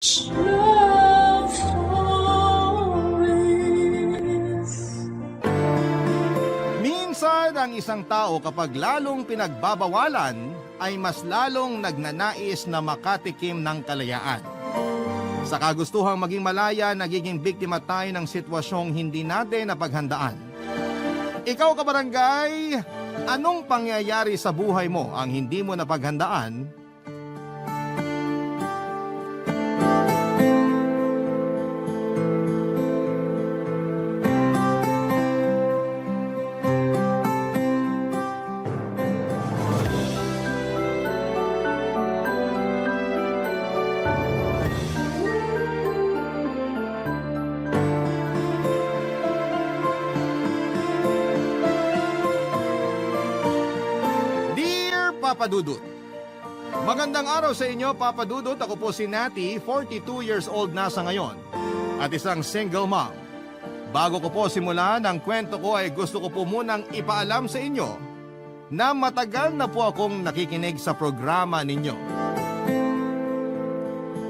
Love stories. Minsan ang isang tao kapag lalong pinagbabawalan ay mas lalong nagnanais na makatikim ng kalayaan. Sa kagustuhang maging malaya, nagiging biktima tayo ng sitwasyong hindi natin napaghandaan. Ikaw kabarangay, anong pangyayari sa buhay mo ang hindi mo napaghandaan? Papa Dudut. Magandang araw sa inyo, Papa Dudut. Ako po si Nati, 42 years old na sa ngayon at isang single mom. Bago ko po simulan ang kwento ko ay gusto ko po munang ipaalam sa inyo na matagal na po akong nakikinig sa programa ninyo.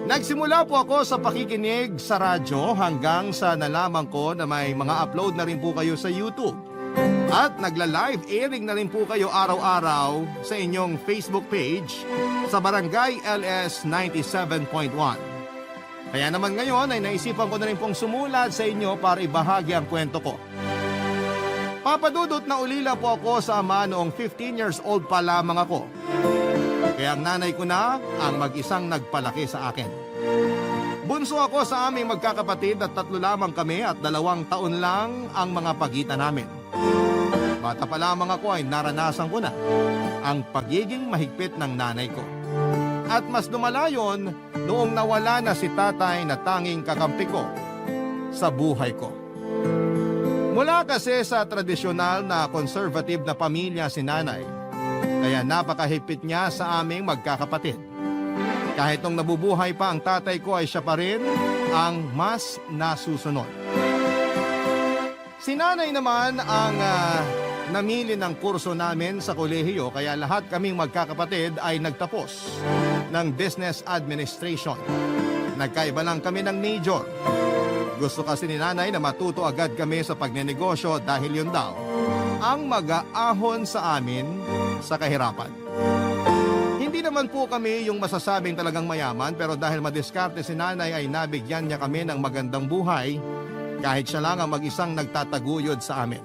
Nagsimula po ako sa pakikinig sa radyo hanggang sa nalaman ko na may mga upload na rin po kayo sa YouTube. At nagla-live airing na rin po kayo araw-araw sa inyong Facebook page sa Barangay LS 97.1. Kaya naman ngayon ay naisipan ko na rin pong sumulat sa inyo para ibahagi ang kwento ko. Papadudot na ulila po ako sa ama noong 15 years old pa lamang ako. Kaya ang nanay ko na ang mag-isang nagpalaki sa akin. Bunso ako sa aming magkakapatid at 3 lamang kami at 2 taon lang ang mga pagitan namin. Bata pa lamang ako ay naranasan ko na ang pagiging mahigpit ng nanay ko. At mas lumala yon noong nawala na si tatay na tanging kakampi ko sa buhay ko. Mula kasi sa tradisyonal na conservative na pamilya si nanay, kaya napakahigpit niya sa aming magkakapatid. Kahit nung nabubuhay pa ang tatay ko ay siya pa rin ang mas nasusunod. Si nanay naman ang namili ng kurso namin sa kolehiyo kaya lahat kaming magkakapatid ay nagtapos ng business administration. Nagkaiba lang kami ng major. Gusto kasi ni nanay na matuto agad kami sa pagnenegosyo dahil yun daw ang mag-aahon sa amin sa kahirapan. Hindi naman po kami yung masasabing talagang mayaman pero dahil madiskarte si nanay ay nabigyan niya kami ng magandang buhay kahit siya lang ang mag-isang nagtataguyod sa amin.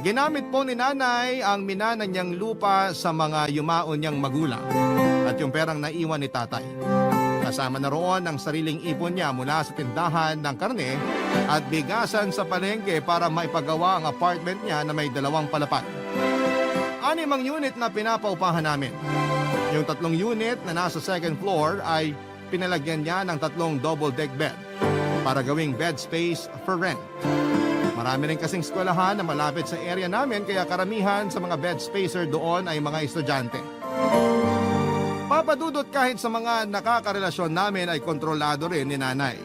Ginamit po ni nanay ang minana niyang lupa sa mga yumaon niyang magulang at yung perang naiwan ni tatay. Kasama na roon ang sariling ipon niya mula sa tindahan ng karne at bigasan sa palengke para maipagawa ang apartment niya na may 2 palapag. 6 unit na pinapaupahan namin. Yung 3 unit na nasa 2nd floor ay pinalagyan niya ng 3 double-deck bed para gawing bed space for rent. Marami rin kasing eskwelahan na malapit sa area namin kaya karamihan sa mga bed spacer doon ay mga estudyante. Papadudot kahit sa mga nakakarelasyon namin ay kontrolado rin ni nanay.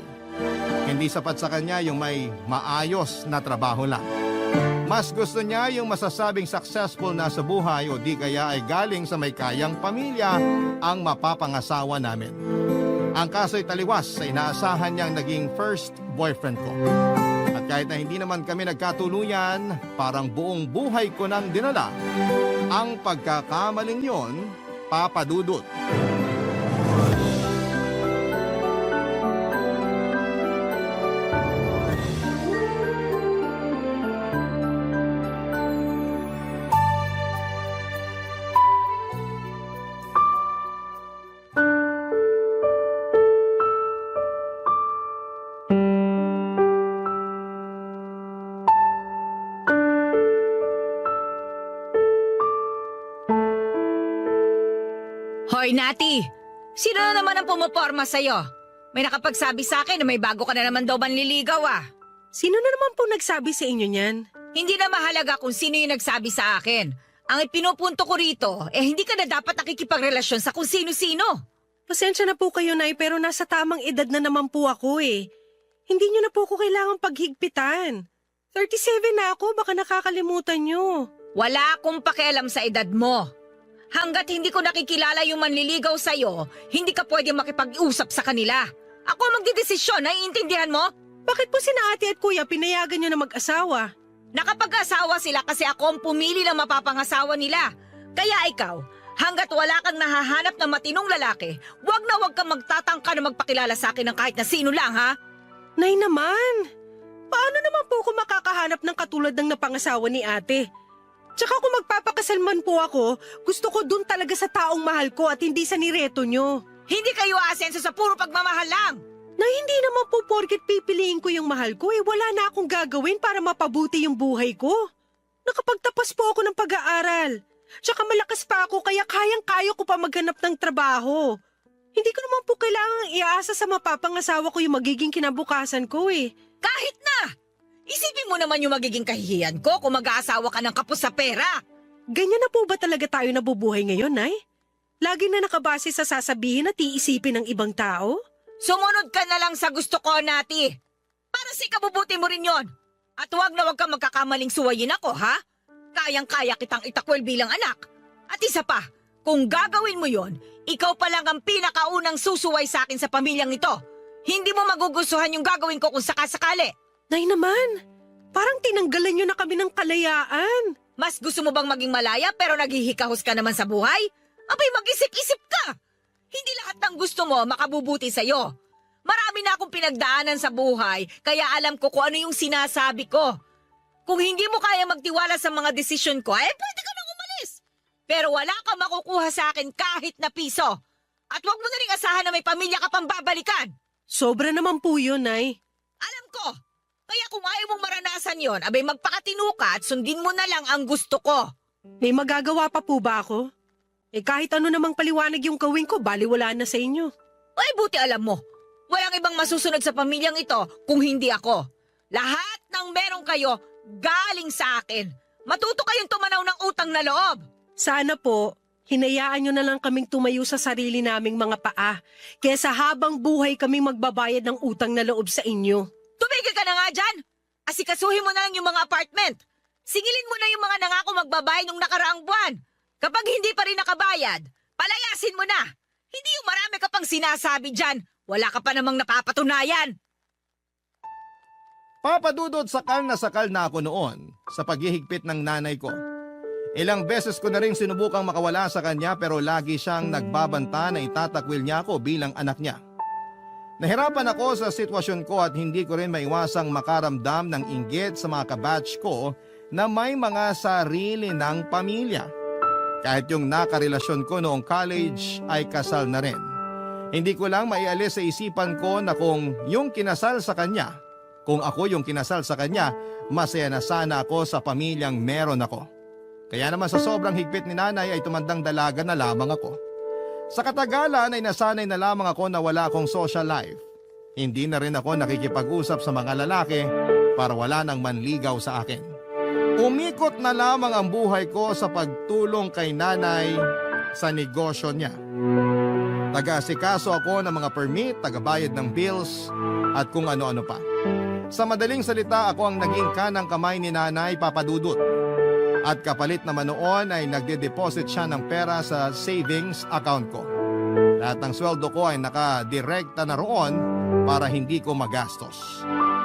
Hindi sapat sa kanya yung may maayos na trabaho lang. Mas gusto niya yung masasabing successful na sa buhay o di kaya ay galing sa may kayang pamilya ang mapapangasawa namin. Ang kaso'y taliwas sa inaasahan niyang naging first boyfriend ko. At kahit na hindi naman kami nagkatuluyan, parang buong buhay ko nang dinala ang pagkakamaling yon, Papadudot. Hoy, Nati! Sino na naman ang pumaporma sa'yo? May nakapagsabi sa akin na may bago ka na naman daw manliligaw ah. Sino na naman po nagsabi sa inyo niyan? Hindi na mahalaga kung sino yung nagsabi sa akin. Ang ipinupunto ko rito, hindi ka na dapat nakikipagrelasyon sa kung sino-sino. Pasensya na po kayo, Nay, pero nasa tamang edad na naman po ako eh. Hindi niyo na po ako kailangang paghigpitan. 37 na ako, baka nakakalimutan niyo. Wala akong pakialam sa edad mo. Hanggat hindi ko nakikilala yung manliligaw sa'yo, hindi ka pwede makipag-usap sa kanila. Ako magdidesisyon, naiintindihan mo? Bakit po sina ate at kuya pinayagan nyo na mag-asawa? Nakapag-asawa sila kasi ako ang pumili ng mapapangasawa nila. Kaya ikaw, hanggat wala kang nahahanap na matinong lalaki, wag na wag kang magtatangka na magpakilala sa akin ng kahit na sino lang, ha? Nay naman, paano naman po ako makakahanap ng katulad ng napangasawa ni ate? Tsaka kung magpapakasal man po ako, gusto ko dun talaga sa taong mahal ko at hindi sa nireto nyo. Hindi kayo aasenso sa puro pagmamahal lang. Na hindi naman po porket pipiliin ko yung mahal ko, wala na akong gagawin para mapabuti yung buhay ko. Nakapagtapos po ako ng pag-aaral. Tsaka malakas pa ako kaya kayang-kaya ko pa maghanap ng trabaho. Hindi ko naman po kailangang iasa sa mapapangasawa ko yung magiging kinabukasan ko Kahit na! Isipin mo naman yung magiging kahihiyan ko kung mag-aasawa ka ng kapos sa pera. Ganyan na po ba talaga tayo nabubuhay ngayon, Nay? Lagi na nakabase sa sasabihin at iisipin ng ibang tao? Sumunod ka na lang sa gusto ko, Nati. Para sa ikabubuti mo rin yon. At huwag na huwag kang magkakamaling suwayin ako, ha? Kayang-kaya kitang itakwil bilang anak. At isa pa, kung gagawin mo yon, ikaw pa lang ang pinakaunang susuway sa akin sa pamilyang ito. Hindi mo magugustuhan yung gagawin ko kung sakasakali. Nay naman, parang tinanggalan nyo na kami ng kalayaan. Mas gusto mo bang maging malaya pero naghihikahos ka naman sa buhay? Abay, mag-isip-isip ka! Hindi lahat ng gusto mo makabubuti sa'yo. Marami na akong pinagdaanan sa buhay, kaya alam ko kung ano yung sinasabi ko. Kung hindi mo kaya magtiwala sa mga desisyon ko, pwede ka nang umalis. Pero wala kang makukuha sa akin kahit na piso. At huwag mo na rin asahan na may pamilya ka pang babalikan. Sobra naman po yun, Nay. Alam ko. Kaya kung ayaw mong maranasan yon, abay magpakatino ka at sundin mo na lang ang gusto ko. May magagawa pa po ba ako? Kahit ano namang paliwanag yung gawin ko, baliwala na sa inyo. Ay, buti alam mo. Walang ibang masusunod sa pamilyang ito kung hindi ako. Lahat ng meron kayo, galing sa akin. Matuto kayong tumanaw ng utang na loob. Sana po, hinayaan nyo na lang kaming tumayo sa sarili naming mga paa, kesa habang buhay kaming magbabayad ng utang na loob sa inyo. Tumigil ka na nga dyan. Asikasuhin mo na lang yung mga apartment. Singilin mo na yung mga nangako magbabayad nung nakaraang buwan. Kapag hindi pa rin nakabayad, palayasin mo na. Hindi yung marami ka pang sinasabi dyan. Wala ka pa namang napapatunayan. Papadudot, sakal na ako noon sa paghihigpit ng nanay ko. Ilang beses ko na rin sinubukang makawala sa kanya pero lagi siyang nagbabanta na itatakwil niya ako bilang anak niya. Nahirapan ako sa sitwasyon ko at hindi ko rin maiwasang makaramdam ng inggit sa mga kabatch ko na may mga sarili ng pamilya. Kahit yung nakarelasyon ko noong college ay kasal na rin. Hindi ko lang maialis sa isipan ko na kung yung kinasal sa kanya, kung ako yung kinasal sa kanya, masaya na sana ako sa pamilyang meron ako. Kaya naman sa sobrang higpit ni nanay ay tumandang dalaga na lamang ako. Sa katagalan ay nasanay na lamang ako na wala akong social life. Hindi na rin ako nakikipag-usap sa mga lalaki para wala nang manligaw sa akin. Umikot na lamang ang buhay ko sa pagtulong kay nanay sa negosyo niya. Taga-asikaso ako ng mga permit, tagabayad ng bills at kung ano-ano pa. Sa madaling salita, ako ang naging kanang kamay ni nanay, Papadudot. At kapalit naman noon ay nagde-deposit siya ng pera sa savings account ko. Lahat ng sweldo ko ay nakadirekta na roon para hindi ko magastos.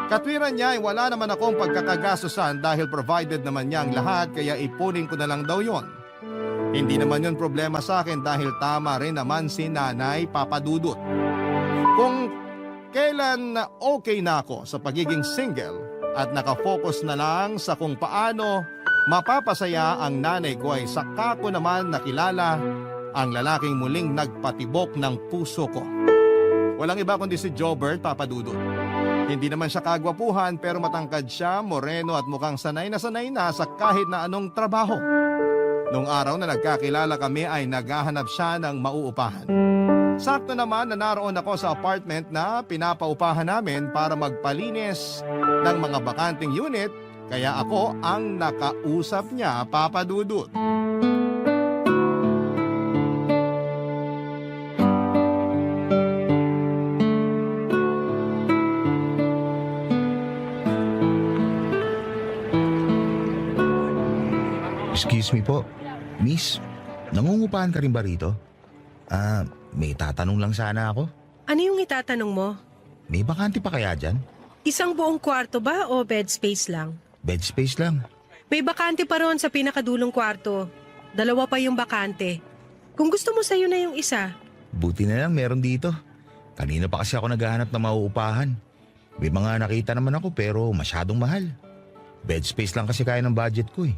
Katwiran niya ay wala naman akong pagkakagastosan dahil provided naman niya ang lahat kaya ipunin ko na lang daw yon. Hindi naman yun problema sa akin dahil tama rin naman si nanay, Papadudot. Kung kailan okay na ako sa pagiging single at nakafocus na lang sa kung paano mapapasaya ang nanay ko ay saka ko naman nakilala ang lalaking muling nagpatibok ng puso ko. Walang iba kundi si Jobert, Papadudot. Hindi naman siya kagwapuhan pero matangkad siya, moreno at mukhang sanay na sa kahit na anong trabaho. Nung araw na nagkakilala kami ay naghahanap siya ng mauupahan. Sakto naman na naroon ako sa apartment na pinapaupahan namin para magpalinis ng mga bakanting unit kaya ako ang nakausap niya, Papadudot. Excuse me po, Miss, nangungupahan ka rin ba rito? May tatanong lang sana ako. Ano yung itatanong mo? May bakante pa kaya dyan? Isang buong kwarto ba o bed space lang? Bed space lang. May bakante pa roon sa pinakadulong kwarto. 2 pa yung bakante. Kung gusto mo sa'yo na yung isa. Buti na lang meron dito. Kanina pa kasi ako naghahanap ng mauupahan. May mga nakita naman ako pero masyadong mahal. Bed space lang kasi kaya ng budget ko eh.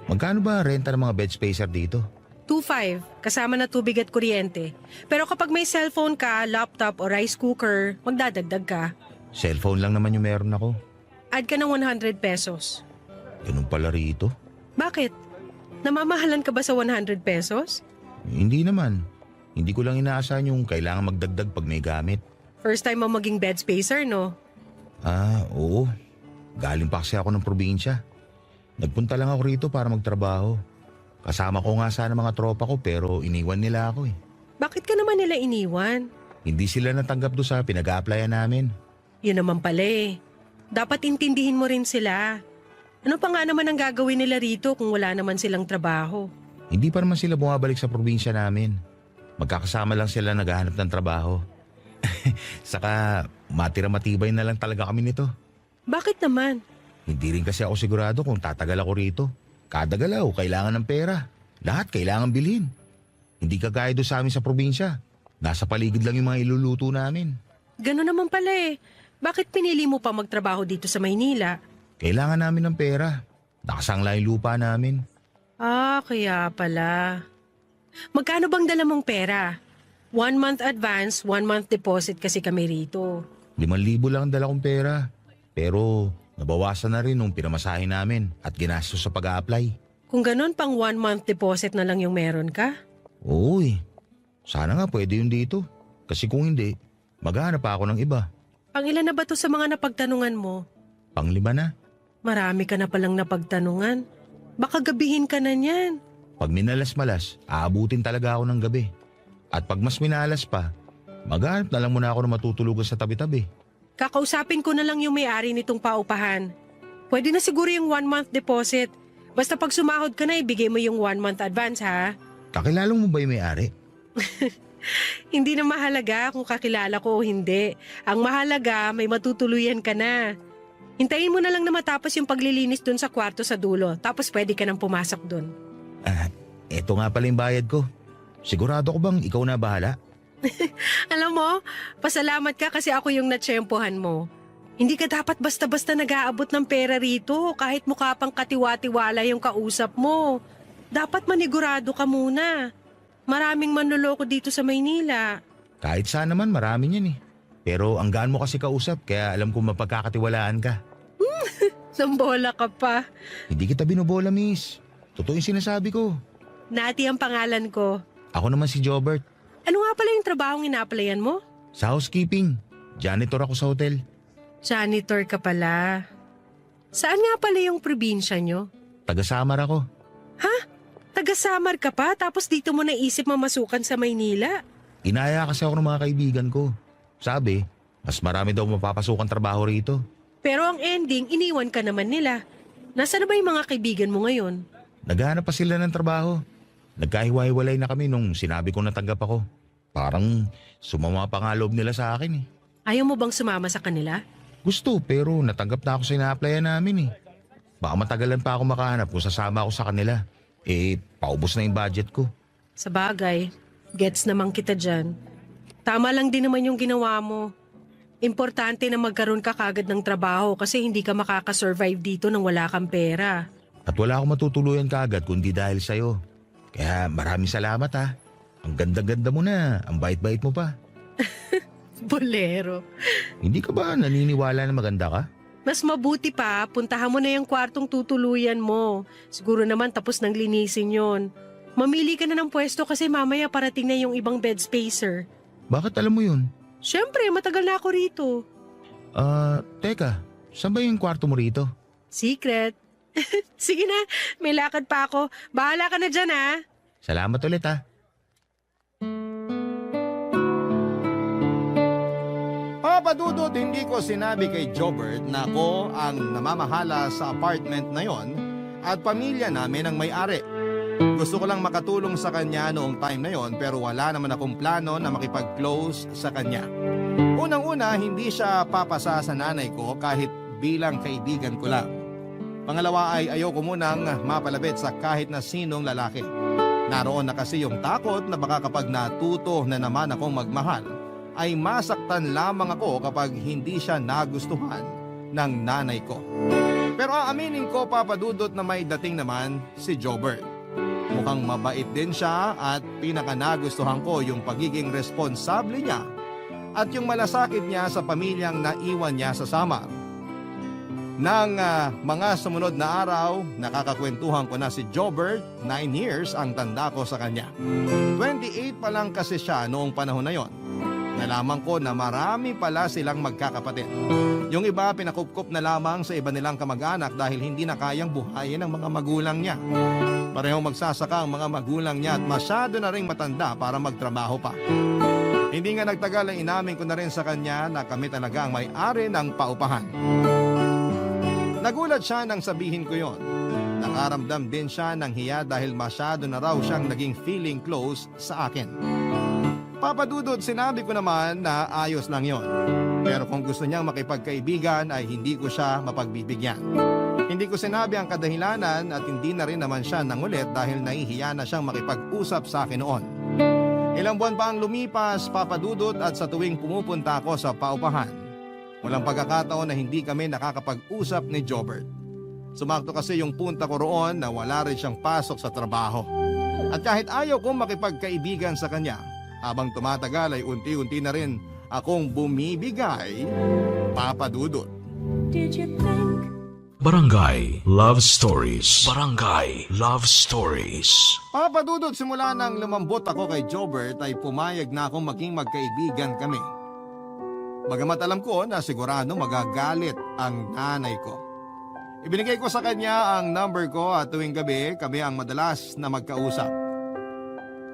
Magkano ba renta ng mga bed spacer dito? 2.5, kasama na tubig at kuryente. Pero kapag may cellphone ka, laptop o rice cooker, magdadagdag ka. Cellphone lang naman yung meron ako. Add ka ng 100 pesos. Ganun pala rito. Bakit? Namamahalan ka ba sa 100 pesos? Hindi naman. Hindi ko lang inaasahan yung kailangan magdagdag pag may gamit. First time mo maging bed spacer, no? Oo. Galing pa kasi ako ng probinsya. Nagpunta lang ako rito para magtrabaho. Kasama ko nga sana mga tropa ko pero iniwan nila ako eh. Bakit ka naman nila iniwan? Hindi sila natanggap doon sa pinag-a-applyan namin. Yun naman pala eh. Dapat intindihin mo rin sila. Ano pa nga naman ang gagawin nila rito kung wala naman silang trabaho? Hindi pa naman sila bumabalik sa probinsya namin. Magkakasama lang sila naghahanap ng trabaho. Saka matira matibay na lang talaga kami nito. Bakit naman? Hindi rin kasi ako sigurado kung tatagal ako rito. Kada galaw, kailangan ng pera. Lahat kailangan bilhin. Hindi kagaya doon sa amin sa probinsya. Nasa paligid lang yung mga iluluto namin. Gano'n naman pala eh. Bakit pinili mo pa magtrabaho dito sa Maynila? Kailangan namin ng pera. Nakasangla yung lupa namin. Kaya pala. Magkano bang dala mong pera? 1 month advance, 1 month deposit kasi kami rito. 5,000 lang ang dala kong pera. Pero nabawasan na rin nung pinamasahe namin at ginastos sa pag-a-apply. Kung ganun, pang 1 month deposit na lang yung meron ka? Oo eh. Sana nga pwede yun dito. Kasi kung hindi, maghahanap pa ako ng iba. Pang ilan na ba to sa mga napagtanungan mo? Pang-5 na. Marami ka na palang napagtanungan. Baka gabihin ka na niyan. Pag minalas-malas, aabutin talaga ako ng gabi. At pag mas minalas pa, maghahanap na lang muna ako ng matutulugan sa tabi-tabi. Kakausapin ko na lang yung may-ari nitong paupahan. Pwede na siguro yung 1 month deposit. Basta pag sumahod ka na, ibigay mo yung 1 month advance, ha? Kakilala mo ba yung may-ari? Hindi na mahalaga kung kakilala ko o hindi. Ang mahalaga, may matutuluyan ka na. Hintayin mo na lang na matapos yung paglilinis dun sa kwarto sa dulo. Tapos pwede ka nang pumasok dun. Eto nga pala yung bayad ko. Sigurado ko bang ikaw na bahala? Alam mo, pasalamat ka kasi ako yung natsyempohan mo. Hindi ka dapat basta-basta nag-aabot ng pera rito kahit mukha pang katiwa-tiwala yung kausap mo. Dapat manigurado ka muna. Maraming manloloko dito sa Maynila. Kahit saan naman, marami yan eh. Pero ang gaan mo kasi kausap, kaya alam kong mapagkakatiwalaan ka. Nambola ka pa. Hindi kita binobola, miss. Totoo yung sinasabi ko. Nati ang pangalan ko. Ako naman si Jobert. Ano nga pala yung trabahong ina-applyan mo? Sa housekeeping. Janitor ako sa hotel. Janitor ka pala. Saan nga pala yung probinsya nyo? Taga-Samar ako. Taga-Samar ka pa tapos dito mo naisip mamasukan sa Maynila? Inaya kasi ako ng mga kaibigan ko. Sabi, mas marami daw mapapasukan trabaho rito. Pero ang ending, iniwan ka naman nila. Nasaan na ba yung mga kaibigan mo ngayon? Naghahanap pa sila ng trabaho. Nagkahiwa-hiwalay na kami nung sinabi kong natanggap ako. Parang sumama pa nga loob nila sa akin eh. Ayaw mo bang sumama sa kanila? Gusto pero natanggap na ako sa ina-applyan namin eh. Baka matagalan pa ako makahanap kung sasama ako sa kanila. Paubos na yung budget ko. Sa bagay, gets naman kita dyan. Tama lang din naman yung ginawa mo. Importante na magkaroon ka kagad ng trabaho kasi hindi ka makakasurvive dito nang wala kang pera. At wala akong matutuluyan kaagad kundi dahil sa'yo. Kaya maraming salamat ha. Ang ganda-ganda mo na, ang bait-bait mo pa. Bolero. Hindi ka ba naniniwala na maganda ka? Mas mabuti pa, puntahan mo na yung kwartong tutuluyan mo. Siguro naman tapos nang linisin yon. Mamili ka na ng pwesto kasi mamaya parating na yung ibang bed spacer. Bakit alam mo yun? Siyempre, matagal na ako rito. Teka, saan ba yung kwarto mo rito? Secret. Sige na, may lakad pa ako. Bahala ka na dyan, ha? Salamat ulit ha. Papadudot, hindi ko sinabi kay Jobert na ako ang namamahala sa apartment na yon at pamilya namin ang may-ari. Gusto ko lang makatulong sa kanya noong time na yon pero wala naman akong plano na makipag-close sa kanya. Unang-una, hindi siya papasa sa nanay ko kahit bilang kaibigan ko lang. Pangalawa ay ayoko munang mapalapit sa kahit na sinong lalaki. Naroon na kasi yung takot na baka kapag natuto na naman akong magmahal, ay masaktan lamang ako kapag hindi siya nagustuhan ng nanay ko. Pero aaminin ko, Papa Dudut, na may dating naman si Jobert. Mukhang mabait din siya at pinakanagustuhan ko yung pagiging responsable niya at yung malasakit niya sa pamilyang naiwan niya sa Samar. Nang mga sumunod na araw, nakakakwentuhan ko na si Jobert, 9 years ang tanda ko sa kanya. 28 pa lang kasi siya noong panahon na yon. Nalaman ko na marami pala silang magkakapatid. Yung iba pinakupkop na lamang sa iba nilang kamag-anak dahil hindi na kayang buhayin ng mga magulang niya. Parehong magsasaka ang mga magulang niya at masyado na ring matanda para magtrabaho pa. Hindi nga nagtagal ay inamin ko na rin sa kanya na kami talaga ang may-ari ng paupahan. Nagulat siya nang sabihin ko yon. Nakaramdam din siya ng hiya dahil masyado na raw siyang naging feeling close sa akin. Papa Dudut, sinabi ko naman na ayos lang yon. Pero kung gusto niyang makipagkaibigan ay hindi ko siya mapagbibigyan. Hindi ko sinabi ang kadahilanan at hindi na rin naman siya nangulit dahil nahihiya na siyang makipag-usap sa akin noon. Ilang buwan pa ang lumipas, Papa Dudut, at sa tuwing pumupunta ako sa paupahan, walang pagkakataon na hindi kami nakakapag-usap ni Jobert. Sumakto kasi yung punta ko roon na wala rin siyang pasok sa trabaho. At kahit ayaw kong makipagkaibigan sa kanya, habang tumatagal ay unti-unti na rin akong bumibigay, Papa Dudut. Barangay Love Stories. Barangay Love Stories. Papa Dudut, simula nang lumambot ako kay Jobert ay pumayag na akong maging magkaibigan kami. Bagamat alam ko na sigurado magagalit ang nanay ko. Ibinigay ko sa kanya ang number ko at tuwing gabi kami ang madalas na magkausap.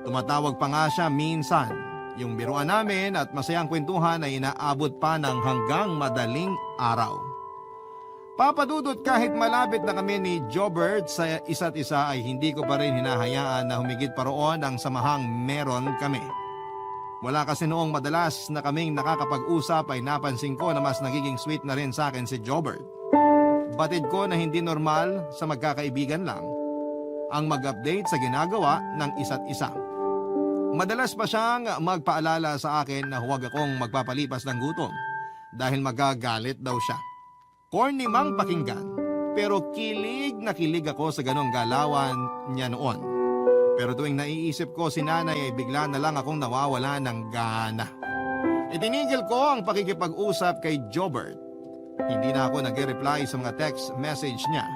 Tumatawag pa nga siya minsan. Yung biruan namin at masayang kwentuhan ay inaabot pa ng hanggang madaling araw. Papa Dudut, kahit malapit na kami ni Jobert sa isa't isa ay hindi ko pa rin hinahayaan na humigit pa roon ang samahang meron kami. Wala kasi noong madalas na kaming nakakapag-usap ay napansin ko na mas nagiging sweet na rin sa akin si Jobert. Batid ko na hindi normal sa magkakaibigan lang ang mag-update sa ginagawa ng isa't isa. Madalas pa siyang magpaalala sa akin na huwag akong magpapalipas ng gutom dahil magagalit daw siya. Corny mang pakinggan, pero kilig na kilig ako sa ganong galawan niya noon. Pero tuwing naiisip ko si nanay ay bigla na lang akong nawawala ng gana. Itinigil ko ang pakikipag-usap kay Jobert. Hindi na ako nag-reply sa mga text message niya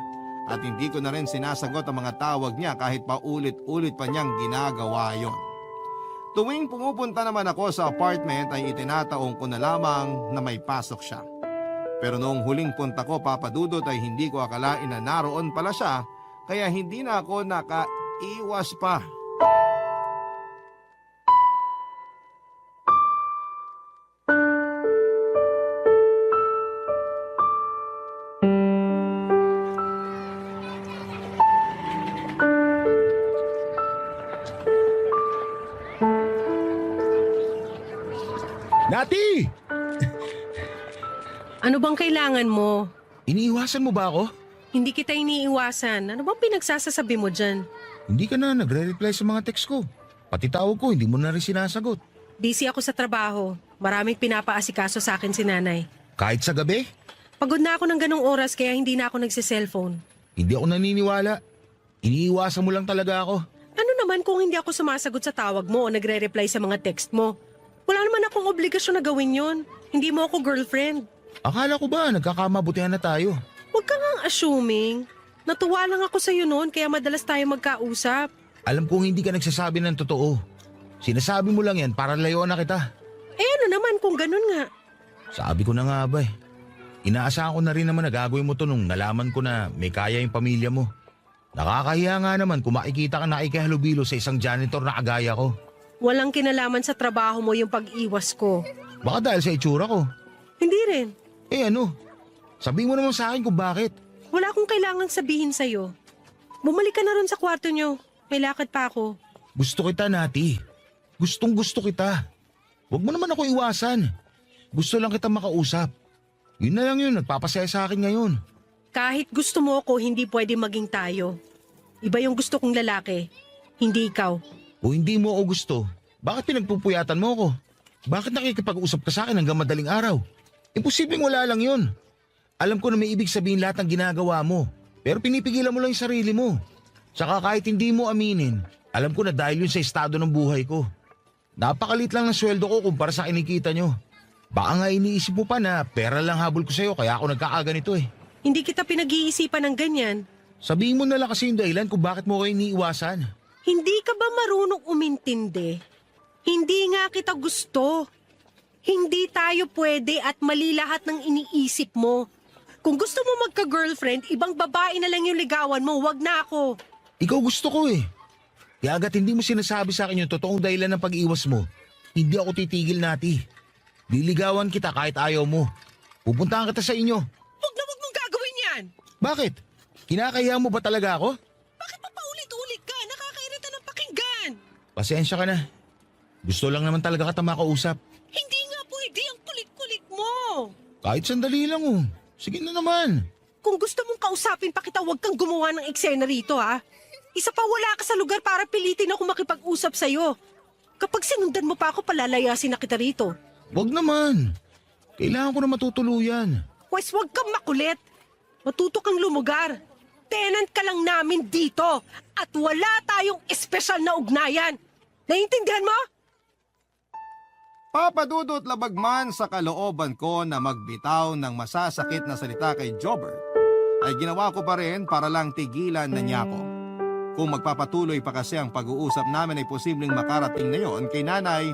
at hindi ko na rin sinasagot ang mga tawag niya kahit pa ulit-ulit pa niyang ginagawa yon. Tuwing pumupunta naman ako sa apartment ay itinataong ko na lamang na may pasok siya. Pero noong huling punta ko, Papa Dudut, ay hindi ko akalain na naroon pala siya kaya hindi na ako nakaiwas pa. Nati! Ano bang kailangan mo? Iniiwasan mo ba ako? Hindi kita iniiwasan. Ano bang pinagsasasabi mo dyan? Hindi ka na nagre-reply sa mga text ko. Pati tawag ko, hindi mo na rin sinasagot. Busy ako sa trabaho. Maraming pinapaasikaso sa akin si nanay. Kahit sa gabi, Pagod na ako ng ganong oras kaya hindi na ako nagsiselfone. hindi ako naniniwala. Iniiwasan mo lang talaga ako. Ano naman kung hindi ako sumasagot sa tawag mo o nagre-reply sa mga text mo? Wala naman akong obligasyon na gawin yon. Hindi mo ako girlfriend. Akala ko ba nagkakamabutihan na tayo? Huwag ka ngang assuming. Natuwa lang ako sa'yo noon kaya madalas tayo magkausap. Alam kong hindi ka nagsasabi ng totoo. Sinasabi mo lang yan para layuan na kita. Eh ano naman kung ganun nga? Sabi ko na nga ba eh. Inaasahan ko na rin naman na gagawin mo to nung nalaman ko na may kaya yung pamilya mo. Nakakahiya nga naman kung makikita ka na ikihalubilo sa isang janitor na kagaya ko. Walang kinalaman sa trabaho mo yung pag-iwas ko. Baka dahil sa itsura ko. Hindi rin. Eh ano? Sabihin mo naman sa akin kung bakit. Wala akong kailangang sabihin sa'yo. Bumalik ka na ron sa kwarto nyo. May lakad pa ako. Gusto kita, Nati. Gustong gusto kita. Huwag mo naman ako iwasan. Gusto lang kita makausap. Yun na lang yun, nagpapasaya sa akin ngayon. Kahit gusto mo ako, hindi pwede maging tayo. Iba yung gusto kong lalaki. Hindi ikaw. O hindi mo ako gusto, bakit pinagpupuyatan mo ako? Bakit nakikipag-usap ka sa akin hanggang madaling araw? Imposibleng wala lang yun. Alam ko na may ibig sabihin lahat ng ginagawa mo, pero pinipigilan mo lang yung sarili mo. Tsaka kahit hindi mo aminin, alam ko na dahil yun sa estado ng buhay ko. Napakalit lang ng sweldo ko kumpara sa kinikita nyo. Baka nga iniisip mo pa na pera lang habol ko sa'yo kaya ako nagkakaganito eh. Hindi kita pinag-iisipan ng ganyan. Sabihin mo na lang kasi yung dahilan kung bakit mo ko iniiwasan. Hindi ka ba marunong umintindi? Hindi nga kita gusto. Hindi tayo pwede at mali lahat ng iniisip mo. Kung gusto mo magka-girlfriend, ibang babae na lang yung ligawan mo, wag na ako. Ikaw gusto ko eh. Kaya agad hindi mo sinasabi sa akin yung totoong dahilan ng pag-iwas mo, hindi ako titigil, Nati. Liligawan kita kahit ayaw mo. Pupuntahan kita sa inyo. Wag na wag mong gagawin yan! Bakit? Kinakaya mo ba talaga ako? Bakit pa paulit-ulit ka? Nakakairita ng pakinggan! Pasensya ka na. Gusto lang naman talaga kita makausap. Hindi nga pwede ang kulit-kulit mo! Kahit sandali lang oh. Sige na naman. Kung gusto mong kausapin pa kita, huwag kang gumawa ng eksena rito, ha? Isa pa wala ka sa lugar para pilitin ako makipag-usap sa'yo. Kapag sinundan mo pa ako, palalayasin na kita rito. Wag naman. Kailangan ko na matutuluyan. Pwes huwag kang makulit. Matuto kang lumugar. Tenant ka lang namin dito. At wala tayong espesyal na ugnayan. Naiintindihan mo? Papadudot labagman sa kalooban ko na magbitaw ng masasakit na salita kay Jobert, ay ginawa ko pa rin para lang tigilan na niya ako. Kung magpapatuloy pa kasi ang pag-uusap namin ay posibleng makarating na yon kay nanay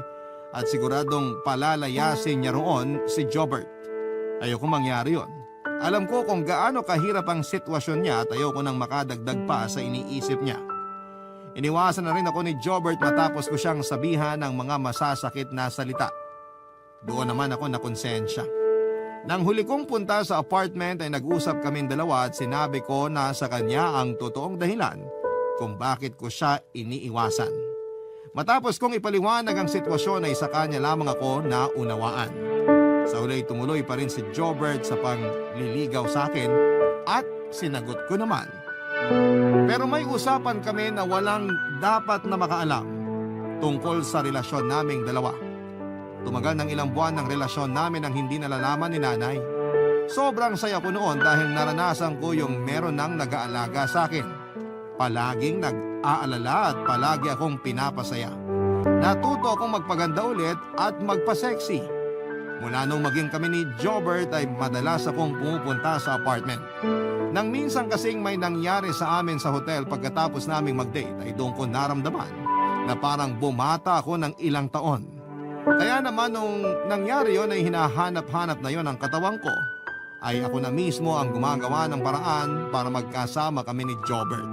at siguradong palalayasin niya roon si Jobert. Ayoko mangyari yon. Alam ko kung gaano kahirap ang sitwasyon niya at ayoko nang makadagdag pa sa iniisip niya. Iniwasan na rin ako ni Jobert matapos ko siyang sabihan ng mga masasakit na salita. Doon naman ako nakonsensya. Nang huli kong punta sa apartment ay nag-usap kaming dalawa at sinabi ko na sa kanya ang totoong dahilan kung bakit ko siya iniiwasan. Matapos kong ipaliwanag ang sitwasyon ay sa kanya lamang ako na unawaan. Sa huli tumuloy pa rin si Jobert sa pangliligaw sa akin at sinagot ko naman. Pero may usapan kami na walang dapat na makaalam tungkol sa relasyon naming dalawa. Tumagal ng ilang buwan ng relasyon namin ang hindi nalalaman ni nanay. Sobrang saya ko noon dahil naranasan ko yung meron ng nag-aalaga sa akin. Palaging nag-aalala at palagi akong pinapasaya. Natuto akong magpaganda ulit at magpa-sexy. Mula nung maging kami ni Jobert ay madalas akong pumupunta sa apartment. Nang minsan kasing may nangyari sa amin sa hotel pagkatapos naming mag-date ay doon ko naramdaman na parang bumata ako ng ilang taon. Kaya naman nung nangyari yon ay hinahanap-hanap na yon ang katawan ko, ay ako na mismo ang gumagawa ng paraan para magkasama kami ni Jobert.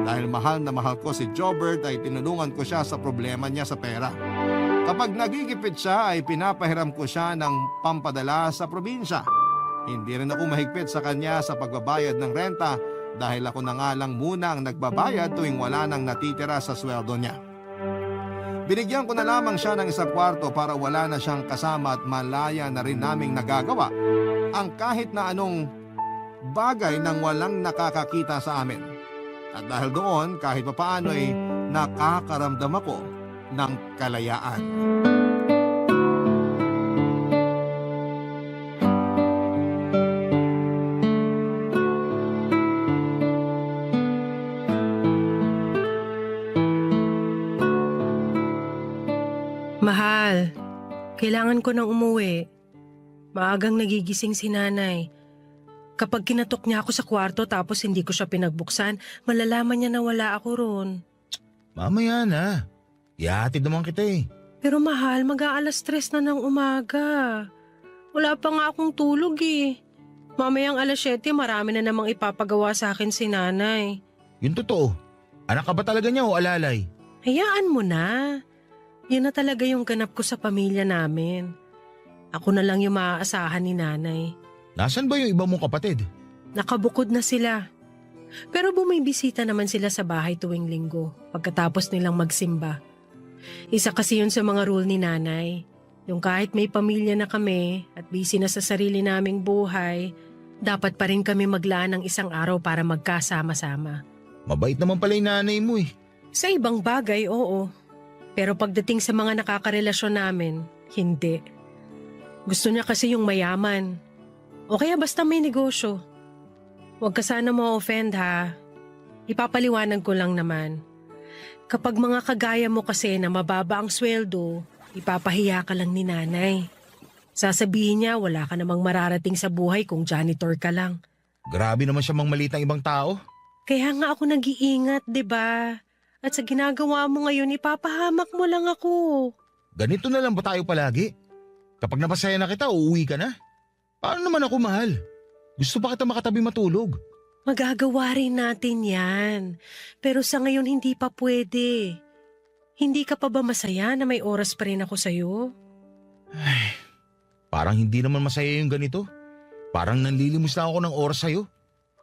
Dahil mahal na mahal ko si Jobert ay tinulungan ko siya sa problema niya sa pera. Kapag nagigipit siya ay pinapahiram ko siya ng pampadala sa probinsya. Hindi rin ako mahigpit sa kanya sa pagbabayad ng renta dahil ako na nga lang muna ang nagbabayad tuwing wala nang natitira sa sweldo niya. Binigyan ko na lamang siya ng isang kwarto para wala na siyang kasama at malaya na rin naming nagagawa ang kahit na anong bagay nang walang nakakakita sa amin. At dahil doon kahit papaano ay nakakaramdam ako ng kalayaan. Mahal, kailangan ko nang umuwi. Maagang nagigising si nanay. Kapag kinatok niya ako sa kwarto tapos hindi ko siya pinagbuksan, malalaman niya na wala ako roon. Mamaya na. Ihahatid naman kita eh. Pero mahal, mag-aalas 3 na ng umaga. Wala pa nga akong tulog eh. Mamayang alas 7, marami na namang ipapagawa sa akin si nanay. Yun totoo. Anak ka ba talaga niya o alalay? Hayaan mo na. Yun na talaga yung ganap ko sa pamilya namin. Ako na lang yung maaasahan ni nanay. Nasaan ba yung iba mong kapatid? Nakabukod na sila. Pero bumibisita naman sila sa bahay tuwing linggo pagkatapos nilang magsimba. Isa kasi yun sa mga rule ni nanay. Yung kahit may pamilya na kami at busy na sa sarili naming buhay, dapat pa rin kami maglaan ng isang araw para magkasama-sama. Mabait naman pala yung nanay mo eh. Sa ibang bagay, oo. Pero pagdating sa mga nakakarelasyon namin, hindi. Gusto niya kasi yung mayaman. O kaya basta may negosyo. Huwag ka sana ma-offend ha. Ipapaliwanag ko lang naman. Kapag mga kagaya mo kasi na mababa ang sweldo, ipapahiya ka lang ni nanay. Sasabihin niya wala ka namang mararating sa buhay kung janitor ka lang. Grabe naman siya mangmalit ng ibang tao. Kaya nga ako nag-iingat, 'di ba? At sa ginagawa mo ngayon, ipapahamak mo lang ako. Ganito na lang ba tayo palagi? Kapag napasaya na kita, uuwi ka na. Paano naman ako, mahal? Gusto pa kita makatabi matulog. Magagawa rin natin yan. Pero sa ngayon hindi pa pwede. Hindi ka pa ba masaya na may oras pa rin ako sa'yo? Parang hindi naman masaya yung ganito. Parang nanlilimos na ako ng oras sa'yo.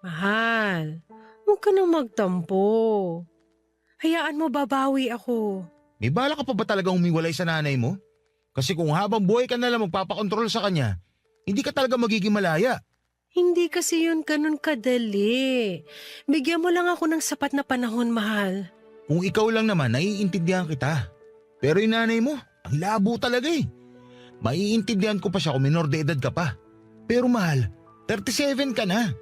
Mahal, huwag ka nang magtampo. Hayaan mo babawi ako. May bala ka pa ba talagang umiwalay sa nanay mo? Kasi kung habang buhay ka na lang magpapakontrol sa kanya, hindi ka talaga magiging malaya. Hindi kasi yun ganun kadali. Bigyan mo lang ako ng sapat na panahon, mahal. Kung ikaw lang naman, naiintindihan kita. Pero yung nanay mo, ang labo talaga eh. Maiintindihan ko pa siya kung minor de edad ka pa. Pero mahal, 37 ka na.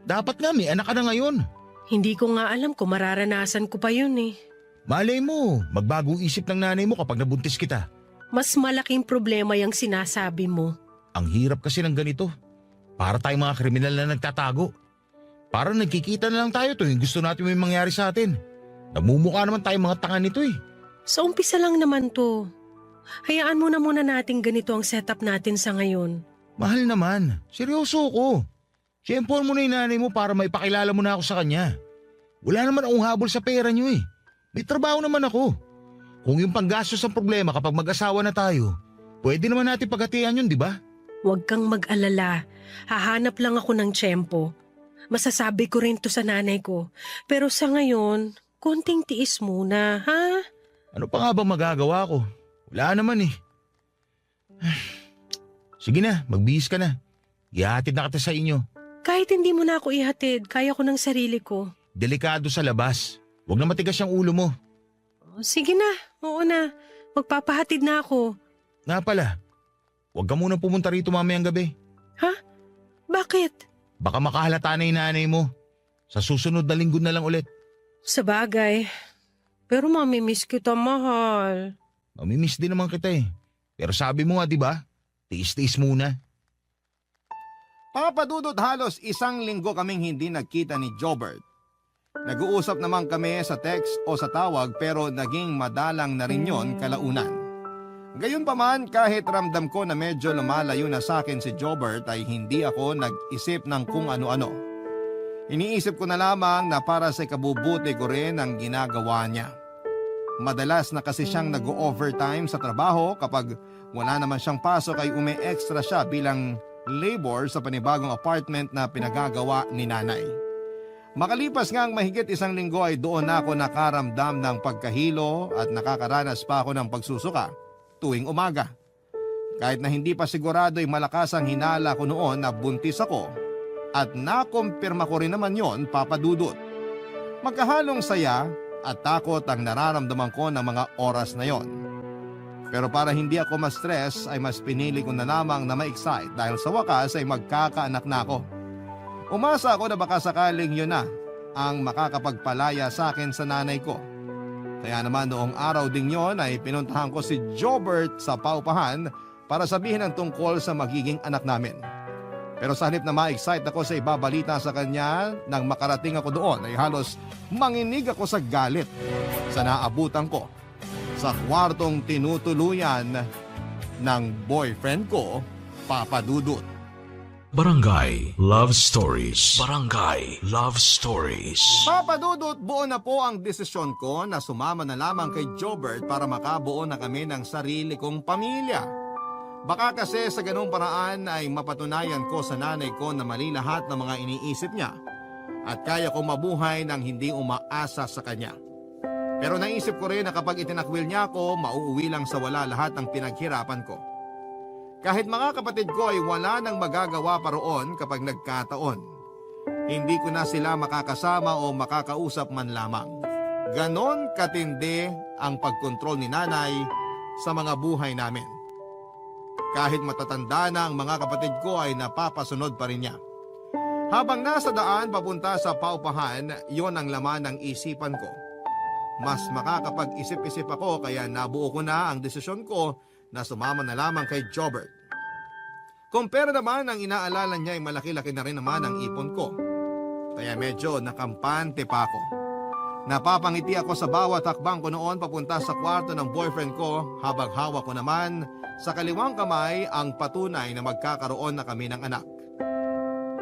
Dapat nga may anak ka na ngayon. Hindi ko nga alam kung mararanasan ko pa yun eh. Malay mo, magbago isip ng nanay mo kapag nabuntis kita. Mas malaking problema yung sinasabi mo. Ang hirap kasi ng ganito. Para tayong mga kriminal na nagtatago. Para nagkikita na lang tayo tuwing gusto natin may mangyari sa atin. Namumukha naman tayong mga tanga nito eh. Sa umpisa lang naman to. Hayaan mo na muna natin ganito ang setup natin sa ngayon. Mahal naman, seryoso ko. Siyempohan mo na yung nanay mo para maipakilala mo na ako sa kanya. Wala naman akong habol sa pera niyo eh. May trabaho naman ako. Kung yung panggastos ang problema kapag mag-asawa na tayo, pwede naman natin paghatian yun, di ba? Huwag kang mag-alala. Hahanap lang ako ng tiyempo. Masasabi ko rin to sa nanay ko. Pero sa ngayon, konting tiis muna, ha? Ano pa nga ba magagawa ko? Wala naman eh. Sige na, magbihis ka na. Ihahatid na kita sa inyo. Kahit hindi mo na ako ihatid, kaya ko ng sarili ko. Delikado sa labas. Huwag na matigas yung ulo mo. Sige na, oo na. Magpapahatid na ako. Nga pala, huwag ka muna pumunta rito mamayang gabi. Ha? Bakit? Baka makahalata na yung nanay mo. Sa susunod na linggo na lang ulit. Sa bagay. Pero mamimiss kita, mahal. Mamimiss din naman kita eh. Pero sabi mo nga diba, tiis-tiis muna. Papadudot halos isang linggo kaming hindi nagkita ni Jobert. Nag-uusap naman kami sa text o sa tawag pero naging madalang na rin yon kalaunan. Gayunpaman kahit ramdam ko na medyo lumalayo na sa akin si Jobert ay hindi ako nag-isip ng kung ano-ano. Iniisip ko na lamang na para sa ikabubuti ko rin ang ginagawa niya. Madalas na kasi siyang nag-overtime sa trabaho kapag wala naman siyang pasok ay umi-extra siya bilang labor sa panibagong apartment na pinagagawa ni nanay. Makalipas nga ang mahigit isang linggo ay doon na ako nakaramdam ng pagkahilo at nakakaranas pa ako ng pagsusuka tuwing umaga. Kahit na hindi pa sigurado ay malakas ang hinala ko noon na buntis ako at nakumpirma ko rin naman yon, papadudot. Magkahalong saya at takot ang nararamdaman ko ng mga oras na yon. Pero para hindi ako ma-stress ay mas pinili ko na lamang na ma-excite dahil sa wakas ay magkakaanak na ako. Umasa ako na baka sakaling yun na ang makakapagpalaya sa akin sa nanay ko. Kaya naman noong araw ding yon ay pinuntahan ko si Jobert sa paupahan para sabihin ang tungkol sa magiging anak namin. Pero sa halip na ma-excite ako sa ibabalita sa kanya nang makarating ako doon ay halos manginig ako sa galit sa naabutan ko sa kwartong tinutuluyan ng boyfriend ko, papadudot. Barangay Love Stories. Barangay Love Stories. Papadudot, buo na po ang desisyon ko na sumama na lamang kay Jobert para makabuo na kami ng sarili kong pamilya. Baka kasi sa ganung paraan ay mapatunayan ko sa nanay ko na mali lahat ng mga iniisip niya at kaya kong mabuhay nang hindi umaasa sa kanya. Pero naisip ko rin na kapag itinakwil niya ako, mauuwi lang sa wala lahat ng pinaghirapan ko. Kahit mga kapatid ko ay wala nang magagawa pa roon kapag nagkataon. Hindi ko na sila makakasama o makakausap man lamang. Ganon katindi ang pagkontrol ni nanay sa mga buhay namin. Kahit matatanda na ang mga kapatid ko ay napapasunod pa rin niya. Habang nasa daan papunta sa paupahan, yon ang laman ng isipan ko. Mas makakapag-isip-isip ako kaya nabuo ko na ang desisyon ko na sumama na lamang kay Jobert. Kumpara naman ang inaalala niya ay malaki-laki na rin naman ang ipon ko. Kaya medyo nakampante pa ako. Napapangiti ako sa bawat hakbang ko noon papunta sa kwarto ng boyfriend ko habang hawak ko naman sa kaliwang kamay ang patunay na magkakaroon na kami ng anak.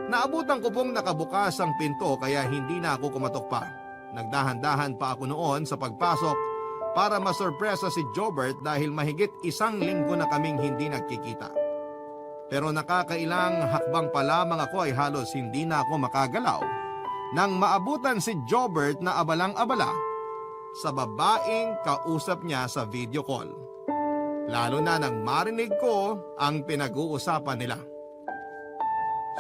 Naabutan ko pong nakabukas ang pinto kaya hindi na ako kumatok pa. Nagdahan-dahan pa ako noon sa pagpasok para masurpresa si Jobert dahil mahigit 1 linggo na kaming hindi nagkikita. Pero nakakailang hakbang pa lamang ako ay halos hindi na ako makagalaw nang maabutan si Jobert na abalang-abala sa babaeng kausap niya sa video call. Lalo na nang marinig ko ang pinag-uusapan nila.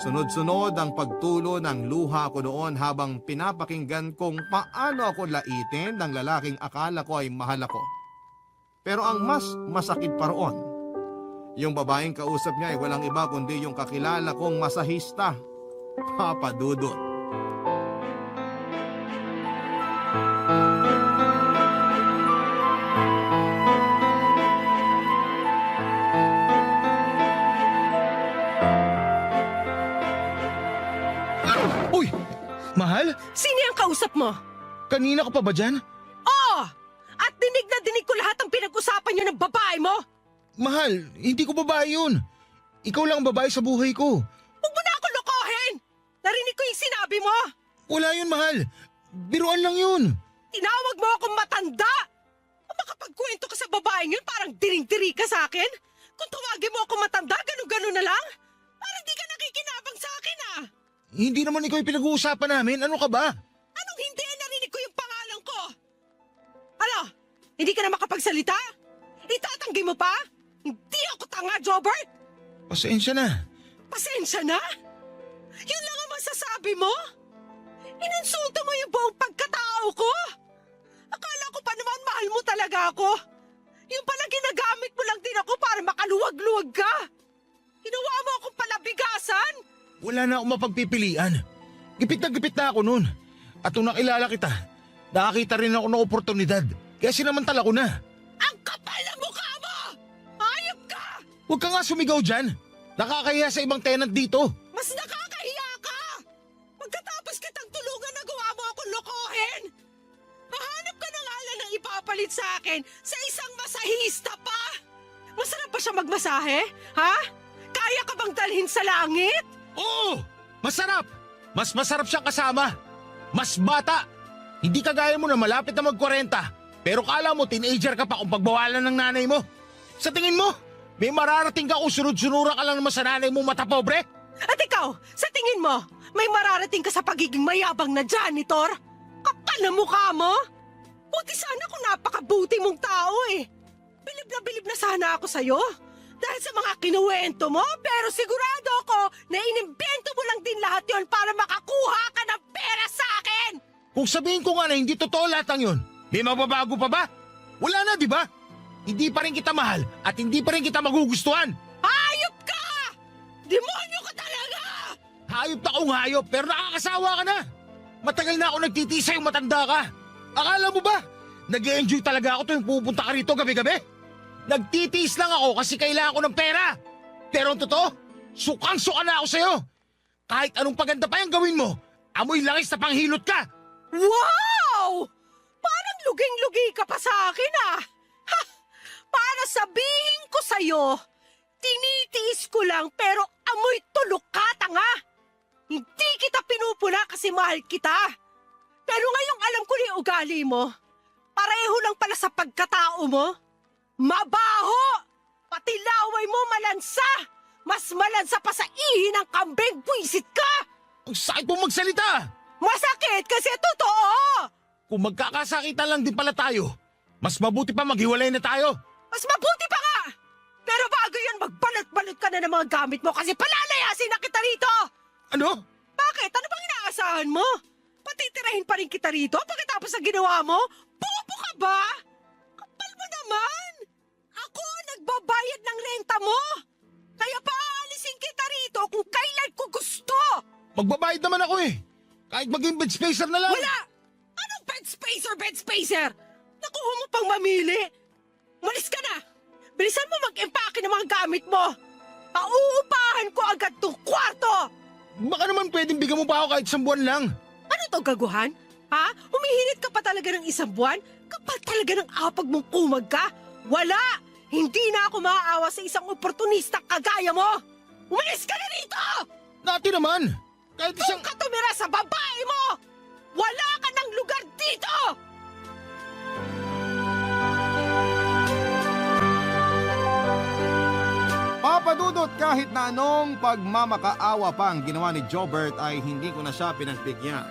Sunod-sunod ang pagtulo ng luha ko noon habang pinapakinggan kung paano ako laitin ng lalaking akala ko ay mahal ako. Pero ang mas masakit pa roon, yung babaeng kausap niya ay walang iba kundi yung kakilala kong masahista, Papa Dudut. Uy! Mahal? Sino yung kausap mo? Kanina ka pa ba dyan? Oo! At dinig na dinig ko lahat ng pinag-usapan niyo ng babae mo! Mahal, hindi ko babae yun. Ikaw lang ang babae sa buhay ko. Huwag mo na ako lokohin! Narinig ko yung sinabi mo! Wala yun, mahal. Biruan lang yun. Tinawag mo akong matanda! Kung makapagkwento ka sa babaeng yun, parang diring-diri ka sa akin? Kung tawagin mo akong matanda, gano'n-gano'n na lang? Parang di ka nakikinabang sa akin ah! Hindi naman ikaw yung pinag-uusapan namin. Ano ka ba? Anong hindi? Narinig ko yung pangalan ko! Ano? Hindi ka na makapagsalita? Itatanggi mo pa? Hindi ako tanga, Jobert! Pasensya na. Pasensya na? Yun lang ang masasabi mo? Inansulto mo yung buong pagkatao ko? Akala ko pa naman mahal mo talaga ako. Yung pala ginagamit mo lang din ako para makaluwag-luwag ka. Ginawa mo akong palabigasan. Wala na akong mapagpipilian. Gipit na ako nun. At nung nakilala kita, nakakita rin ako ng oportunidad. Kaya sinamantala ko na. Ang kapal na mukha mo! Hayop ka! Huwag ka nga sumigaw dyan. Nakakahiya sa ibang tenant dito. Mas nakakahiya ka! Pagkatapos kitang tulungan, nagawa mo akong lokohin! Hahanap ka ng alan ng ipapalit sa akin sa isang masahista pa! Masarap pa siya magmasahe? Ha? Kaya ka bang dalhin sa langit? Oo! Masarap! Mas masarap siyang kasama. Mas bata. Hindi kagaya mo na malapit na mag-40. Pero kala mo teenager ka pa kung pagbawalan ng nanay mo. Sa tingin mo, may mararating ka kung sunod-sunura ka lang naman sa nanay mo mata pobre? At ikaw, sa tingin mo, may mararating ka sa pagiging mayabang na janitor? Kapal na mukha mo? Buti sana kung napakabuti mong tao eh. Bilib na sana ako sa'yo. Dahil sa mga kinuwento mo, pero sigurado ako na inimbento mo lang din lahat yon para makakuha ka ng pera sa akin! Kung sabihin ko nga na hindi totoo lahat ng yun, may mababago pa ba? Wala na, di ba? Hindi pa rin kita mahal at hindi pa rin kita magugustuhan. Hayop ka! Demonyo ka talaga! Hayop na kung hayop pero nakakasawa ka na. Matagal na ako nagtitiis sa'yo matanda ka. Akala mo ba? Nag-e-enjoy talaga ako tuwing pupunta ka rito gabi-gabi? Nagtitiis lang ako kasi kailangan ko ng pera. Pero ang totoo, sukang-suka na ako sa'yo. Kahit anong paganda pa yung gawin mo, amoy langis na panghilot ka. Wow! Parang luging-lugi ka pa sa akin ah! Ha! Para sabihin ko sa'yo, tinitiis ko lang pero amoy tulok ka, tanga! Hindi kita pinupula kasi mahal kita. Pero ngayong alam ko na yung ugali mo, pareho lang pala sa pagkatao mo. Mabaho! Pati laway mo malansa! Mas malansa pa sa ihi ng kambing, buisit ka! Ang sakit mo magsalita. Masakit kasi totoo! Kung magkakasakitan lang din pala tayo, mas mabuti pa maghiwalay na tayo. Mas mabuti pa nga! Pero bago yun, magbalot-balot ka na ng mga gamit mo kasi palalayasin na kita rito! Ano? Bakit? Ano bang inaasahan mo? Patitirahin pa rin kita rito pagkatapos sa ginawa mo? Bobo ka ba? Kapal mo naman! Ako nagbabayad ng renta mo! Kaya paalisin kita rito kung kailan ko gusto! Magbabayad naman ako eh. Kahit maging bed spacer na lang. Wala! Anong bed spacer, bed spacer? Nakuha mo pang mamili? Malis ka na! Bilisan mo mag-empake ng mga gamit mo! Pauupahan ko agad tong kwarto! Baka naman pwedeng bigyan mo pa ako kahit 1 buwan lang. Ano to, gaguhan? Ha? Humihirit ka pa talaga ng 1 buwan? Kapal talaga ng apag mong umag ka? Wala! Hindi na ako maaawa sa isang oportunista kagaya mo! Umalis ka na rito! Dati naman. Kahit isang... Kung ka tumira sa babae mo! Wala ka ng lugar dito! Papadudot kahit na anong pagmamakaawa pa ang ginawa ni Jobert ay hindi ko na siya pinagbigyan.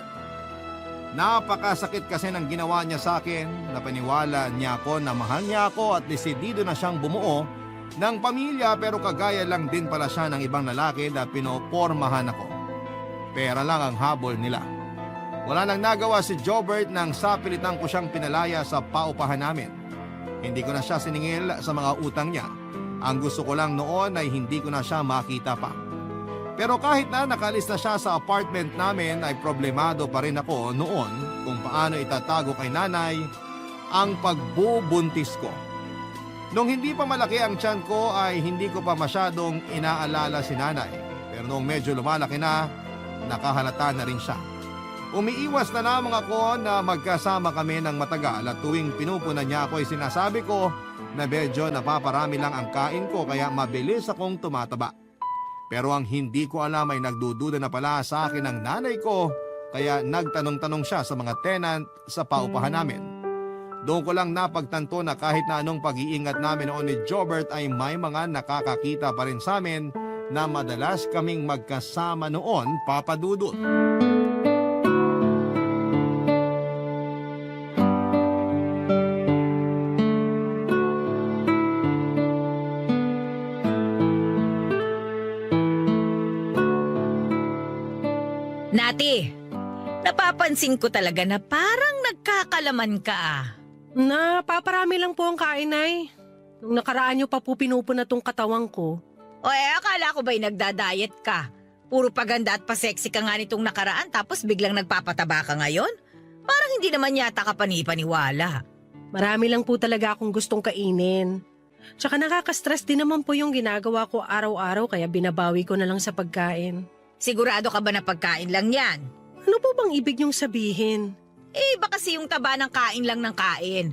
Napakasakit kasi ng ginawa niya sa akin, napaniwala niya ako na mahal niya ako at desidido na siyang bumuo ng pamilya pero kagaya lang din pala siya ng ibang lalaki na pinopormahan ako. Pera lang ang habol nila. Wala nang nagawa si Jobert nang sapilitan ko siyang pinalaya sa paupahan namin. Hindi ko na siya siningil sa mga utang niya. Ang gusto ko lang noon ay hindi ko na siya makita pa. Pero kahit na nakalis na siya sa apartment namin ay problemado pa rin ako noon kung paano itatago kay nanay ang pagbubuntis ko. Nung hindi pa malaki ang tiyan ko ay hindi ko pa masyadong inaalala si nanay. Pero nung medyo lumalaki na, nakahalata na rin siya. Umiiwas na lamang ako na magkasama kami ng matagal at tuwing pinupunan niya ako ay sinasabi ko na medyo napaparami lang ang kain ko kaya mabilis akong tumataba. Pero ang hindi ko alam ay nagdududa na pala sa akin ng nanay ko kaya nagtanong-tanong siya sa mga tenant sa paupahan namin. Doon ko lang napagtanto na kahit na anong pag-iingat namin noon ni Jobert ay may mga nakakakita pa rin sa amin na madalas kaming magkasama noon, Papa Dudut. Nati, napapansin ko talaga na parang nagkakalaman ka ah. Napaparami lang po ang kain, Nay. Nung nakaraan niyo pa po pinupuna tong katawang ko. O akala ko ba'y nagda-diet ka? Puro paganda at pasexy ka nga nitong nakaraan tapos biglang nagpapataba ka ngayon? Parang hindi naman yata ka panipaniwala. Marami lang po talaga akong gustong kainin. Tsaka nakaka-stress din naman po yung ginagawa ko araw-araw kaya binabawi ko na lang sa pagkain. Sigurado ka ba na pagkain lang yan? Ano po bang ibig niyong sabihin? Iba kasi yung taba ng kain lang ng kain.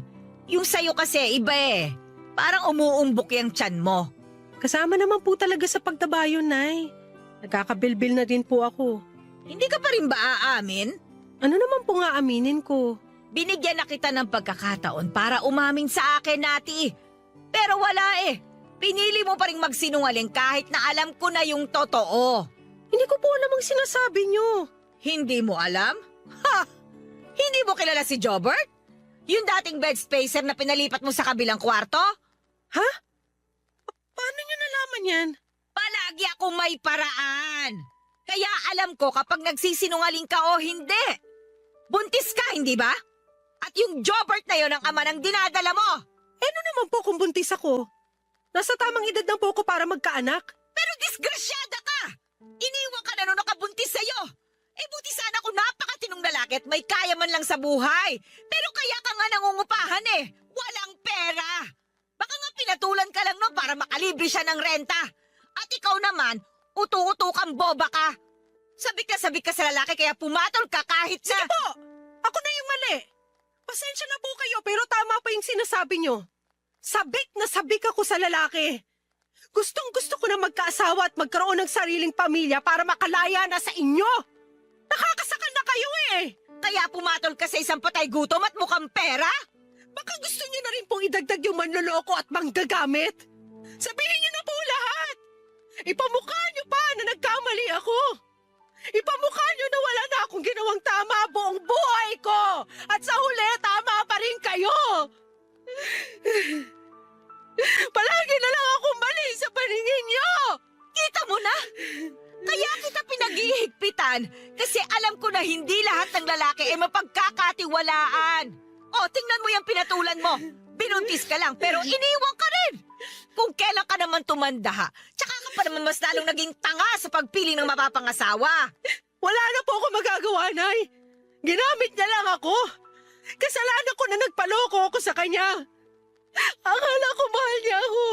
Yung sayo kasi iba eh. Parang umuumbok yung tiyan mo. Kasama naman po talaga sa pagtaba yun, Nay. Nagkakabilbil na din po ako. Hindi ka pa rin ba aamin? Ano naman po nga aminin ko? Binigyan na kita ng pagkakataon para umamin sa akin, Nati. Pero wala eh. Pinili mo pa rin magsinungaling kahit na alam ko na yung totoo. Hindi ko po alam ang sinasabi niyo. Hindi mo alam? Ha! Hindi mo kilala si Jobert? Yung dating bed spacer na pinalipat mo sa kabilang kwarto? Ha? Paano niyo nalaman yan? Palagi ako may paraan. Kaya alam ko kapag nagsisinungaling ka o hindi. Buntis ka, hindi ba? At yung Jobert na yon ang ama ng dinadala mo. Ano naman po kung buntis ako? Nasa tamang edad na po ako para magkaanak. Pero disgrasyada ka! Iniwan ka na nung nakabuntis sa'yo. Buti sana kung napakatinong lalaki at may kaya man lang sa buhay. Pero kaya ka nga nangungupahan eh. Walang pera. Baka nga pinatulan ka lang no para makalibre siya ng renta. At ikaw naman, utu-utu kang boba ka. Sabik ka sa lalaki kaya pumatol ka kahit na... Sige po! Ako na yung mali. Pasensya na po kayo pero tama pa yung sinasabi nyo. Sabik ako sa lalaki. Gustong-gusto ko na magkaasawa at magkaroon ng sariling pamilya para makalaya na sa inyo. Nakakasakal na kayo eh. Kaya pumatol ka sa isang patay gutom at mukhang pera? Baka gusto niyo na rin pong idagdag yung manloloko at manggagamit. Sabihin niyo na po lahat. Ipamukha niyo pa na nagkamali ako. Ipamukha niyo na wala na akong ginawang tama buong buhay ko! At sa huli, tama pa rin kayo! Palagi na lang akong mali sa paningin niyo! Kita mo na? Kaya kita pinaghihigpitan kasi alam ko na hindi lahat ng lalaki ay mapagkakatiwalaan. O, tingnan mo yung pinatulan mo. Binuntis ka lang pero iniwan ka rin. Kung kailan ka naman tumanda ha, tsaka ka pa naman mas lalong naging tanga sa pagpili ng mapapangasawa. Wala na po ako magagawa, Nay. Ginamit niya lang ako. Kasalanan ko na nagpaloko ako sa kanya. Akala ko mahal niya ako.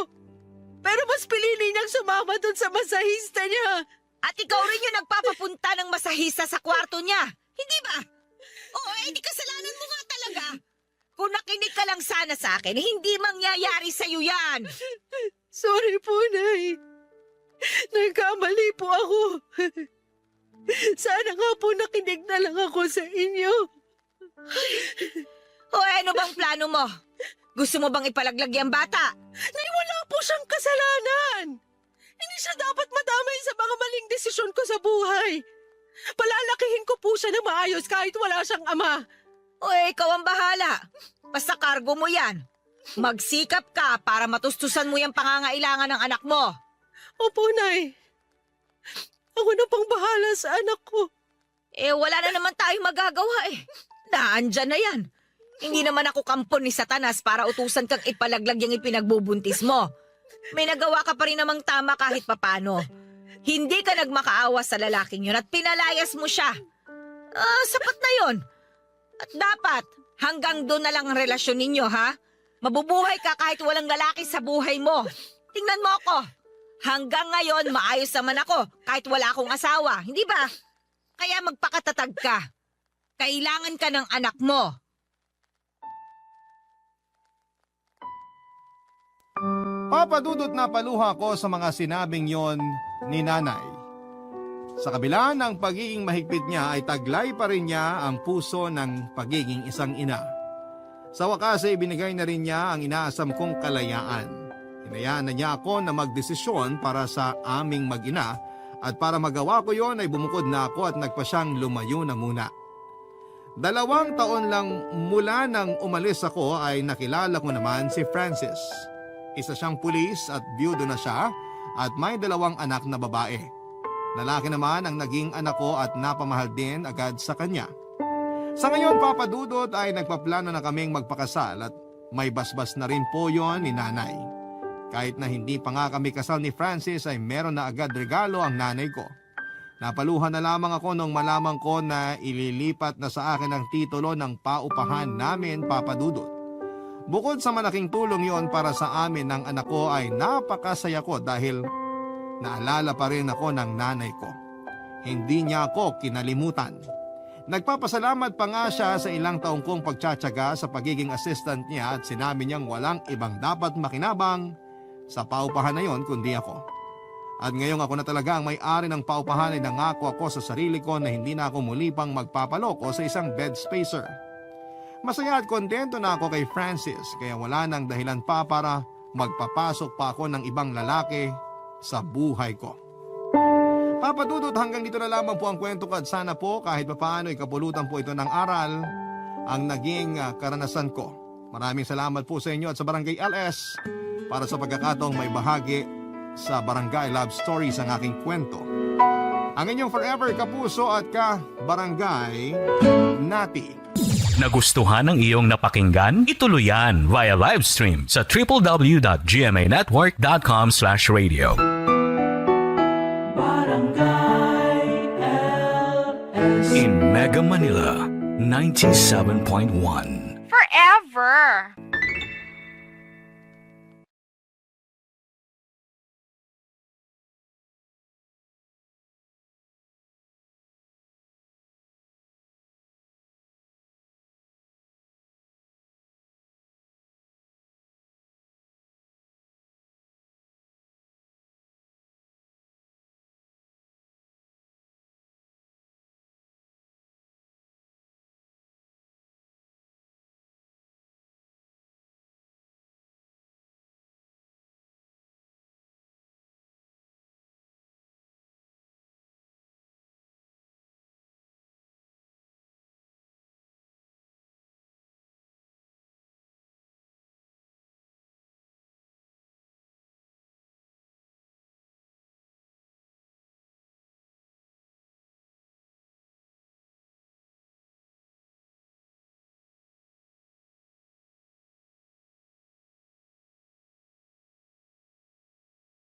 Pero mas pinili niyang sumama dun sa masahista niya. At ikaw rin yung nagpapapunta ng masahista sa kwarto niya. Hindi ba? Oo, di kasalanan mo nga talaga. Kung nakinig ka lang sana sa akin, hindi mangyayari sa'yo yan. Sorry po, Nay. Nagkamali po ako. Sana nga po nakinig na lang ako sa inyo. O ano bang plano mo? Gusto mo bang ipalaglag yung bata? Nay, wala po siyang kasalanan. Hindi siya dapat madamay sa mga maling desisyon ko sa buhay. Palalakihin ko po siya ng maayos kahit wala siyang ama. O ikaw ang bahala. Basta kargo mo yan. Magsikap ka para matustusan mo yung pangangailangan ng anak mo. Opo, Nay. Ako na pang bahala sa anak ko. Wala na naman tayong magagawa eh. Naandyan na yan. Hindi naman ako kampon ni Satanas para utusan kang ipalaglag yung ipinagbubuntis mo. May nagawa ka pa rin namang tama kahit papano. Hindi ka nagmakaawa sa lalaking yun at pinalayas mo siya. Sapat na yon. At dapat, hanggang doon na lang ang relasyon ninyo, ha? Mabubuhay ka kahit walang lalaki sa buhay mo. Tingnan mo ako. Hanggang ngayon, maayos naman ako kahit wala akong asawa. Hindi ba? Kaya magpakatatag ka. Kailangan ka ng anak mo. Papadudot na paluha ko sa mga sinabing yon ni nanay. Sa kabila ng pagiging mahigpit niya ay taglay pa rin niya ang puso ng pagiging isang ina. Sa wakas ay binigay na rin niya ang inaasam kong kalayaan. Hinayaan na niya ako na magdesisyon para sa aming mag-ina at para magawa ko yon ay bumukod na ako at nagpa siyang lumayo na muna. 2 taon lang mula nang umalis ako ay nakilala ko naman si Francis. Isa siyang pulis at byudo na siya at may 2 anak na babae. Lalaki naman ang naging anak ko at napamahal din agad sa kanya. Sa ngayon, Papa Dudut, ay nagpaplano na kaming magpakasal at may basbas na rin po yon ni nanay. Kahit na hindi pa nga kami kasal ni Francis ay meron na agad regalo ang nanay ko. Napaluhan na lamang ako nung malaman ko na ililipat na sa akin ang titulo ng paupahan namin, Papa Dudut. Bukod sa malaking tulong yon para sa amin ng anak ko ay napakasaya ko dahil naalala pa rin ako ng nanay ko. Hindi niya ako kinalimutan. Nagpapasalamat pa nga siya sa ilang taong kong pagtsatsaga sa pagiging assistant niya at sinabi niyang walang ibang dapat makinabang sa paupahan na yon kundi ako. At ngayong ako na talaga ang may-ari ng paupahan ay nangako ako sa sarili ko na hindi na ako muli pang magpapaloko sa isang bed spacer. Masaya at kontento na ako kay Francis kaya wala nang dahilan pa para magpapasok pa ako ng ibang lalaki sa buhay ko. Papa Dudut, hanggang dito na lamang po ang kwento ko at sana po kahit papaano ikapulutan po ito ng aral ang naging karanasan ko. Maraming salamat po sa inyo at sa Barangay LS para sa pagkakataong may bahagi sa Barangay Love Stories ang aking kwento. Ang inyong forever kapuso at ka-barangay, Nati. Nagustuhan ng iyong napakinggan? Ituloy yan via live stream sa www.gmanetwork.com/radio. In Mega Manila, 97.1. Forever.